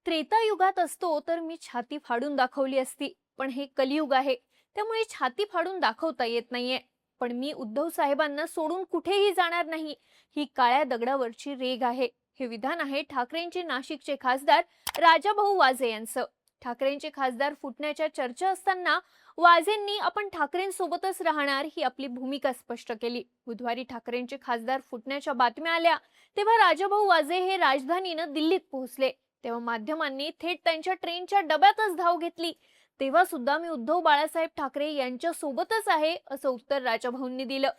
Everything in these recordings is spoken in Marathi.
त्रेतायुगात असतो तर मी छाती फाडून दाखवली असती, पण हे कलियुग आहे, त्यामुळे छाती फाडून दाखवता येत नाहीये. पण मी उद्धव साहेबांना सोडून कुठेही जाणार नाही, ही काळ्या दगडावरची रेघ आहे. हे विधान आहे ठाकरेंचे नाशिकचे खासदार राजाभाऊ वाजे यांचं. ठाकरेंचे खासदार फुटण्याच्या चर्चा असताना वाजेंनी आपण ठाकरेंसोबतच राहणार ही आपली भूमिका स्पष्ट केली. बुधवारी ठाकरेंचे खासदार फुटण्याच्या बातम्या आल्या तेव्हा राजाभाऊ वाजे हे राजधानीनं दिल्लीत पोहोचले. तेव्हा माध्यमांनी थेट त्यांच्या ट्रेनच्या डब्यातच धाव घेतली. तेव्हा सुद्धा मी उद्धव बाळासाहेब ठाकरे यांच्या सोबतच आहे असं उत्तर राजाभाऊंनी दिलं.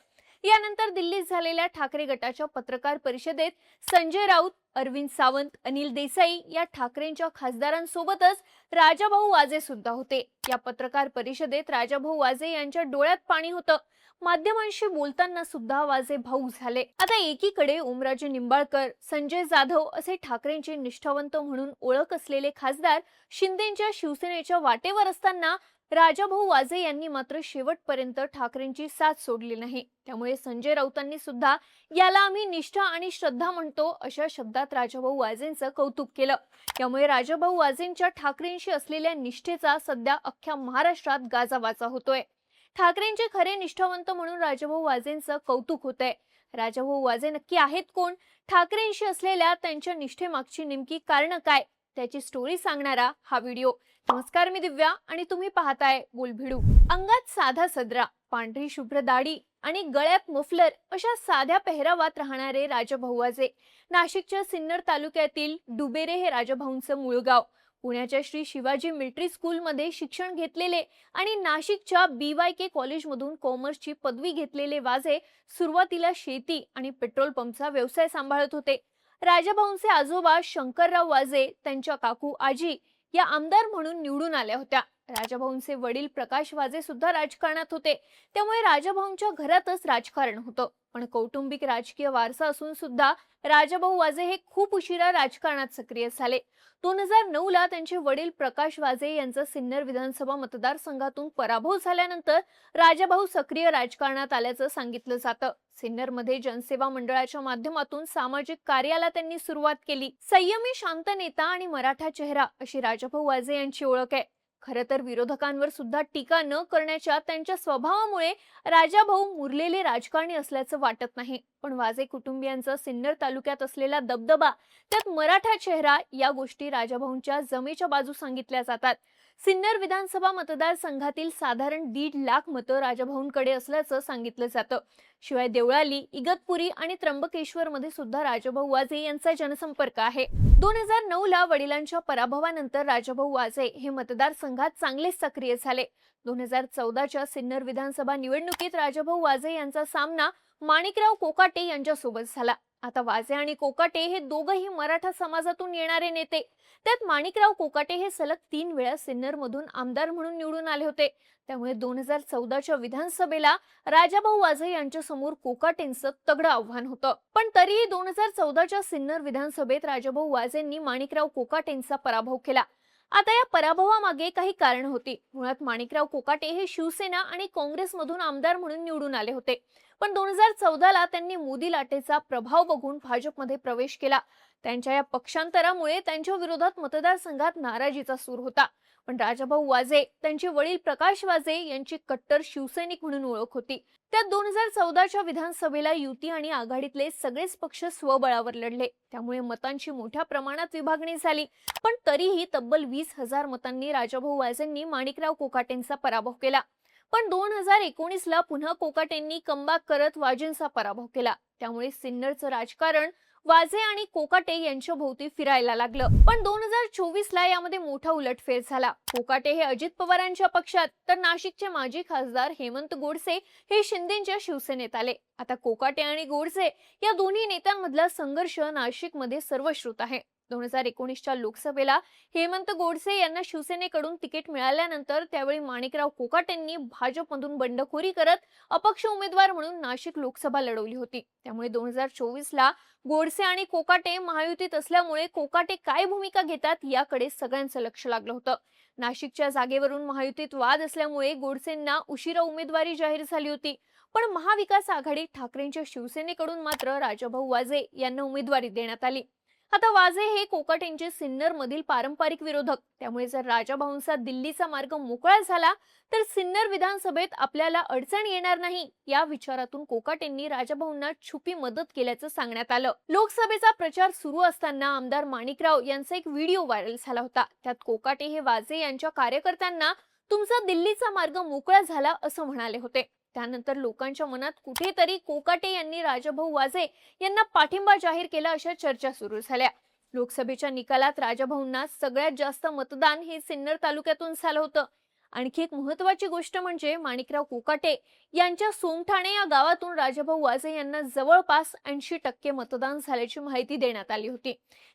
यानंतर दिल्लीत झालेल्या ठाकरे गटाच्या पत्रकार परिषदेत संजय राऊत, अरविंद सावंत, अनिल देसाई या ठाकरेंच्या खासदारांसोबतच राजाभाऊ वाजे सुद्धा होते. या पत्रकार परिषदेत राजाभाऊ वाजे यांच्या डोळ्यात पाणी होतं. माध्यमांशी बोलताना सुद्धा वाजे भाऊक झाले. आता एकीकडे ओमराजे निंबाळकर, संजय जाधव असे ठाकरेंचे निष्ठावंत म्हणून ओळख असलेले खासदार शिंदेच्या शिवसेनेच्या वाटेवर असताना राजाभाऊ वाजे यांनी मात्र शेवटपर्यंत ठाकरेंची साथ सोडली नाही. त्यामुळे संजय राऊतांनी सुद्धा याला आम्ही निष्ठा आणि श्रद्धा म्हणतो अशा शब्दात राजाभाऊ वाजेंचं कौतुक केलं. त्यामुळे राजाभाऊ वाजेंच्या ठाकरेंशी असलेल्या निष्ठेचा सध्या अख्ख्या महाराष्ट्रात गाजावाजा होतोय. ठाकरेंचे खरे निष्ठावंत म्हणून राजाभाऊ वाजेंचं कौतुक होतंय. राजाभाऊ वाजे नक्की आहेत कोण? ठाकरेंशी असलेल्या त्यांच्या निष्ठेमागची नेमकी कारणं काय? त्याची स्टोरी सांगणारा हा व्हिडिओ. नमस्कार, मी दिव्या आणि तुम्ही पाहताय बोलभिडू. अंगात साधा सदरा, पांढरी शुभ्र दाढी आणि गळ्यात मफलर अशा साध्या पेहरावात राहणारे राजाभाऊ वाजे. नाशिकच्या सिन्नर तालुक्यातील डुबेरे हे राजाभाऊंचं मूळ गाव. पुण्याच्या श्री शिवाजी मिलिटरी स्कूलमध्ये शिक्षण घेतलेले आणि नाशिकच्या BYK कॉलेजमधून कॉमर्सची पदवी घेतलेले वाजे सुरुवातीला शेती आणि पेट्रोल पंपचा व्यवसाय सांभाळत होते. राजाभाऊंचे आजोबा शंकरराव वाजे, त्यांच्या काकू आजी या आमदार म्हणून निवडून आल्या होत्या. राजाभाऊंचे वडील प्रकाश वाजे सुद्धा राजकारणात होते. त्यामुळे राजाभाऊंच्या घरातच राजकारण होतं. पण कौटुंबिक राजकीय वारसा असून सुद्धा राजाभाऊ वाजे हे खूप उशिरा राजकारणात सक्रिय झाले. 2009 ला त्यांचे वडील प्रकाश वाजे यांचा सिन्नर विधानसभा मतदारसंघातून पराभव झाल्यानंतर राजाभाऊ सक्रिय राजकारणात आल्याचं सांगितलं जातं. सिन्नरमध्ये जनसेवा मंडळाच्या माध्यमातून सामाजिक कार्याला त्यांनी सुरुवात केली. संयमी, शांत नेता आणि मराठा चेहरा अशी राजाभाऊ वाजे यांची ओळख आहे. खरं तर विरोधकांवर सुद्धा टीका न करण्याच्या त्यांच्या स्वभावामुळे राजाभाऊ मुरलेले राजकारणी असल्याचं वाटत नाही. पण वाजे कुटुंबियांचा सिन्नर तालुक्यात असलेला दबदबा, त्यात मराठा चेहरा या गोष्टी राजाभाऊंच्या जमेच्या बाजू सांगितल्या जातात. सिन्नर विधानसभा मतदारसंघातील साधारण 1.5 लाख मतं राजाभाऊंकडे असल्याचं सांगितलं जातं. शिवाय देवळाली, इगतपुरी आणि त्र्यंबकेश्वर मध्ये सुद्धा राजाभाऊ वाजे यांचा जनसंपर्क आहे. 2009 ला वडिलांच्या पराभवानंतर राजाभाऊ वाजे हे मतदारसंघात चांगलेच सक्रिय झाले. 2014च्या सिन्नर विधानसभा निवडणुकीत राजाभाऊ वाजे यांचा सामना माणिकराव कोकाटे यांच्यासोबत झाला. आता वाजे आणि कोकाटे हे दोघंही मराठा समाजातून येणारे नेते. त्यात माणिकराव कोकाटे हे सलग 3 वेळा सिन्नर मधून आमदार म्हणून निवडून आले होते. त्यामुळे 2014च्या विधानसभेला राजाभाऊ वाजे यांच्या समोर कोकाटेंचं तगडं आव्हान होतं. पण तरीही 2014च्या सिन्नर विधानसभेत राजाभाऊ वाजेंनी माणिकराव कोकाटेंचा पराभव केला. आता या पराभवामागे काही कारण होती. मुळात माणिकराव कोकाटे हे शिवसेना आणि काँग्रेसमधून आमदार म्हणून निवडून आले होते. पण 2014 ला त्यांनी मोदी लाटेचा प्रभाव बघून भाजपमध्ये प्रवेश केला. त्यांच्या या पक्षांतरामुळे त्यांच्या विरोधात मतदारसंघात नाराजीचा सूर होता. पण राजाभाऊ वाजे, त्यांचे वडील प्रकाश वाजे यांची कट्टर शिवसैनिक म्हणून ओळख होती. त्यात 2014च्या विधानसभेला युती आणि आघाडीतले सगळेच पक्ष स्वबळावर लढले. त्यामुळे मतांची मोठ्या प्रमाणात विभागणी झाली. पण तरीही तब्बल 20,000 मतांनी राजाभाऊ वाजेंनी माणिकराव कोकाटेंचा पराभव केला. पण 2019 ला पुन्हा कोकाटेंनी कमबॅक करत वाजेंचा पराभव केला. त्यामुळे सिन्नरचं राजकारण वाजे आणि कोकाटे यांच्या भोवती फिरायला लागलं. पण 2024 ला यामध्ये मोठा उलटफेर झाला. कोकाटे हे अजित पवारांच्या पक्षात, तर नाशिकचे माजी खासदार हेमंत गोडसे हे शिंदेच्या शिवसेनेत आले. आता कोकाटे आणि गोडसे या दोन्ही नेत्यांमधला संघर्ष नाशिकमध्ये सर्वश्रुत आहे. 2019च्या लोकसभेला हेमंत गोडसे यांना शिवसेनेकडून तिकीट मिळाल्यानंतर त्यावेळी माणिकराव कोकाटेंनी भाजपमधून बंडखोरी करत अपक्ष उमेदवार म्हणून नाशिक लोकसभा लढवली होती. त्यामुळे 2024 ला गोडसे आणि कोकाटे महायुतीत असल्यामुळे कोकाटे काय भूमिका घेतात याकडे सगळ्यांचं लक्ष लागलं होतं. नाशिकच्या जागेवरून महायुतीत वाद असल्यामुळे गोडसेंना उशिरा उमेदवारी जाहीर झाली होती. पण महाविकास आघाडी ठाकरेंच्या शिवसेनेकडून मात्र राजाभाऊ वाजे यांना उमेदवारी देण्यात आली. आता वाजे हे कोकाटेंचे सिन्नर मधील पारंपरिक विरोधक, त्यामुळे जर राजाभाऊंचा दिल्लीचा मार्ग मोकळा झाला तर सिन्नर विधानसभेत आपल्याला अडचण येणार नाही, या विचारातून कोकाटेंनी राजाभाऊंना छुपी मदत केल्याचं सांगण्यात आलं. लोकसभेचा प्रचार सुरू असताना आमदार माणिकराव यांचा एक व्हिडिओ व्हायरल झाला होता. त्यात कोकाटे हे वाजे यांच्या कार्यकर्त्यांना तुमचा दिल्लीचा मार्ग मोकळा झाला असं म्हणाले होते. त्यानंतर लोकांच्या मनात कुठेतरी कोकाटे यांनी राजाभाऊ वाजे यांना पाठिंबा जाहीर केला अशा चर्चा सुरू झाल्या. लोकसभेच्या निकालात राजाभाऊंना सगळ्यात जास्त मतदान हे सिन्नर तालुक्यातून झालं होतं. आणखी एक महत्त्वाची गोष्ट म्हणजे माणिकराव कोकाटे यांच्या सोमठाणे या गावातून राजाभाऊ वाजे यांना जवळपास 80% मतदान झाल्याची माहिती देण्यात आली होती.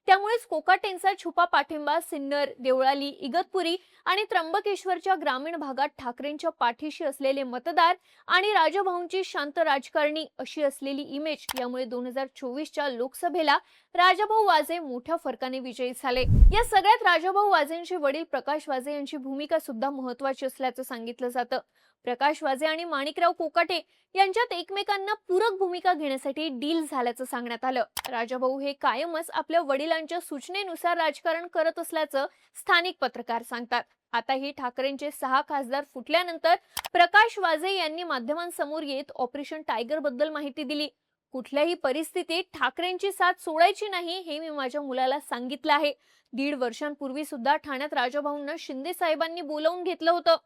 त्यामुळेच कोकाटेंचा छुपा पाठिंबा सिन्नर, देवळाली, इगतपुरी आणि त्र्यंबकेश्वरच्या ग्रामीण भागात ठाकरेंच्या पाठीशी असलेले मतदार आणि राजाभाऊंची शांत राजकारणी अशी असलेली इमेज, यामुळे 2024च्या लोकसभेला राजाभाऊ वाजे मोठ्या फरकाने विजयी झाले. या सगळ्यात राजाभाऊ वाजेंचे वडील प्रकाश वाजे यांची भूमिका सुद्धा महत्त्वाची असल्याचं सांगितलं जातं. प्रकाश वाजे आणि माणिकराव कोकाटे यांच्यात एकमेकांना पूरक भूमिका घेण्यासाठी डील झाल्याचं सांगण्यात आलं. राजाभाऊ हे कायमच आपल्या वडिलांच्या सूचनेनुसार राजकारण करत असल्याचं स्थानिक पत्रकार सांगतात. आता ही ठाकरेंचे 6 खासदार फुटल्यानंतर प्रकाश वाजे यांनी माध्यमांसमोर येत ऑपरेशन टायगर बद्दल माहिती दिली. कुठल्याही परिस्थितीत ठाकरेंची साथ सोडायची नाही हे मी माझ्या मुलाला सांगितलं आहे. 1.5 वर्षांपूर्वी सुद्धा ठाण्यात राजाभाऊंना शिंदे साहेबांनी बोलावून घेतलं होतं.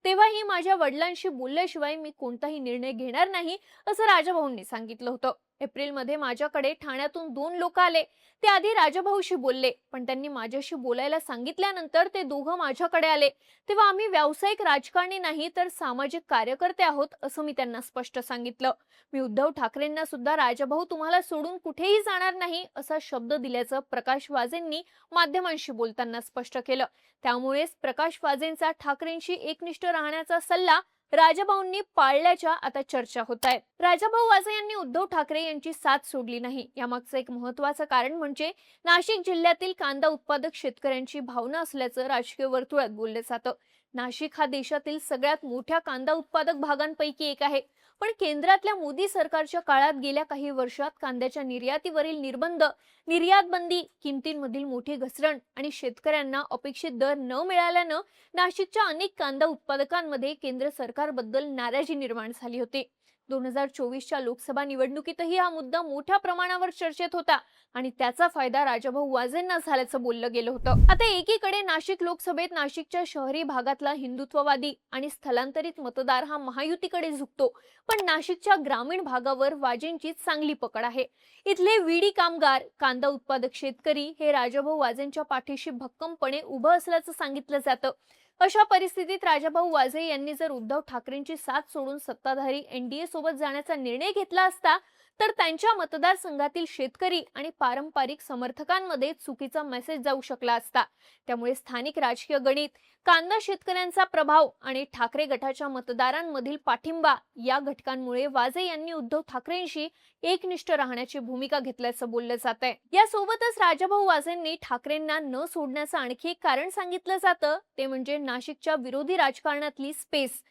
तेव्हाही माझ्या वडिलांशी बोलल्याशिवाय मी कोणताही निर्णय घेणार नाही असं राजाभाऊंनी सांगितलं होतं. एप्रिलमध्ये माझ्याकडे ठाण्यातून 2 लोक आले. ते आधी राजाभाऊशी बोलले, पण त्यांनी माझ्याशी बोलायला सांगितल्यानंतर ते दोघं माझ्याकडे आले. तेव्हा आम्ही व्यावसायिक राजकारणी नाही तर सामाजिक कार्यकर्ते आहोत असं मी त्यांना स्पष्ट सांगितलं. मी उद्धव ठाकरेंना सुद्धा राजाभाऊ तुम्हाला सोडून कुठेही जाणार नाही असा शब्द दिल्याचं प्रकाश वाजेंनी माध्यमांशी बोलताना स्पष्ट केलं. त्यामुळेच प्रकाश वाजेंचा ठाकरेंशी एकनिष्ठ राहण्याचा सल्ला राजाभाऊंनी पाळल्याच्या आता चर्चा होत आहेत. राजाभाऊ वाजे यांनी उद्धव ठाकरे यांची साथ सोडली नाही. यामागचं एक महत्त्वाचं कारण म्हणजे नाशिक जिल्ह्यातील कांदा उत्पादक शेतकऱ्यांची भावना असल्याचं राजकीय वर्तुळात बोललं जातं. नाशिक हा देशातील सगळ्यात मोठ्या कांदा उत्पादक भागांपैकी एक आहे. पण केंद्रातल्या मोदी सरकारच्या काळात गेल्या काही वर्षात कांद्याच्या निर्यातीवरील निर्बंध, निर्यात बंदी, किमतींमधील मोठी घसरण आणि शेतकऱ्यांना अपेक्षित दर न मिळाल्यानं नाशिकच्या अनेक कांदा उत्पादकांमध्ये केंद्र सरकारबद्दल नाराजी निर्माण झाली होती. 2024च्या लोकसभा निवडणुकीतही हा मुद्दा मोठ्या प्रमाणावर चर्चेत होता आणि त्याचा फायदा राजाभाऊ वाजेंना झाल्याचं बोललं गेलं होतं. आता एकीकडे नाशिक लोकसभेत नाशिकच्या शहरी भागातला हिंदुत्ववादी आणि स्थलांतरित मतदार हा महायुतीकडे झुकतो, पण नाशिकच्या ग्रामीण भागावर वाजेंची चांगली पकड आहे. इथले विडी कामगार, कांदा उत्पादक शेतकरी हे राजाभाऊ वाजेंच्या पाठीशी भक्कमपणे उभं असल्याचं सांगितलं जातं. अशा परिस्थितीत राजाभाऊ वाजे यांनी जर उद्धव ठाकरेंची साथ सोडून सत्ताधारी एनडीए सोबत जाण्याचा निर्णय घेतला असता तर त्यांच्या मतदारसंघातील शेतकरी आणि पारंपरिक समर्थकांमध्ये चुकीचा मेसेज जाऊ शकला असता. त्यामुळे स्थानिक राजकीय गणित, कांदा शेतकऱ्यांचा प्रभाव आणि ठाकरे गटाच्या मतदारांमधील पाठिंबा या घटकांमुळे वाजे यांनी उद्धव ठाकरेंशी एकनिष्ठ राहण्याची भूमिका घेतल्याचं बोललं जात आहे. यासोबतच राजाभाऊ वाजेंनी ठाकरेंना न सोडण्याचं आणखी एक कारण सांगितलं जातं, ते म्हणजे नाशिकच्या विरोधी राजकारणातली स्पेस.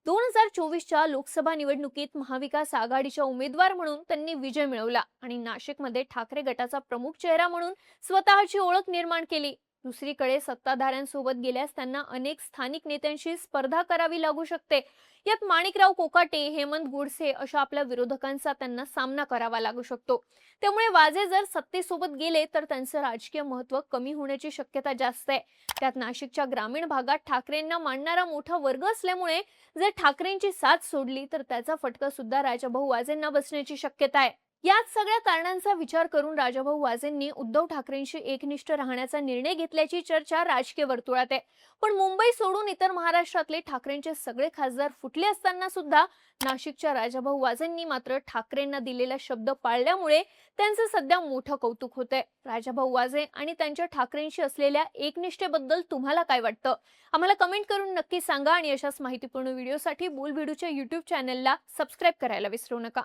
2024च्या लोकसभा निवडणुकीत महाविकास आघाडीच्या उमेदवार म्हणून त्यांनी विजय मिळवला आणि नाशिकमध्ये ठाकरे गटाचा प्रमुख चेहरा म्हणून स्वतःची ओळख निर्माण केली. दुसरीकडे सत्ताधाऱ्यांसोबत गेल्यास त्यांना अनेक स्थानिक नेत्यांशी स्पर्धा करावी लागू शकते. यात माणिकराव कोकाटे, हेमंत गोडसे अशा आपल्या विरोधकांचा त्यांना सामना करावा लागू शकतो. त्यामुळे वाजे जर सत्तेसोबत गेले तर त्यांचं राजकीय महत्त्व कमी होण्याची शक्यता जास्त आहे. त्यात नाशिकच्या ग्रामीण भागात ठाकरेंना मानणारा मोठा वर्ग असल्यामुळे जर ठाकरेंची साथ सोडली तर त्याचा फटका सुद्धा राजाभाऊ वाजेंना बसण्याची शक्यता आहे. याच सगळ्या कारणांचा विचार करून राजाभाऊ वाजेंनी उद्धव ठाकरेंशी एकनिष्ठ राहण्याचा निर्णय घेतल्याची चर्चा राजकीय वर्तुळात आहे. पण मुंबई सोडून इतर महाराष्ट्रातले ठाकरेंचे सगळे खासदार फुटले असताना सुद्धा नाशिकच्या राजाभाऊ वाजेंनी मात्र ठाकरेंना दिलेला शब्द पाळल्यामुळे त्यांचं सध्या मोठं कौतुक होतंय. राजाभाऊ वाजे आणि त्यांच्या ठाकरेंशी असलेल्या एकनिष्ठेबद्दल तुम्हाला काय वाटतं? आम्हाला कमेंट करून नक्की सांगा आणि अशाच माहितीपूर्ण व्हिडिओसाठी बोलबिडूच्या YouTube चॅनलला सबस्क्राईब करायला विसरू नका.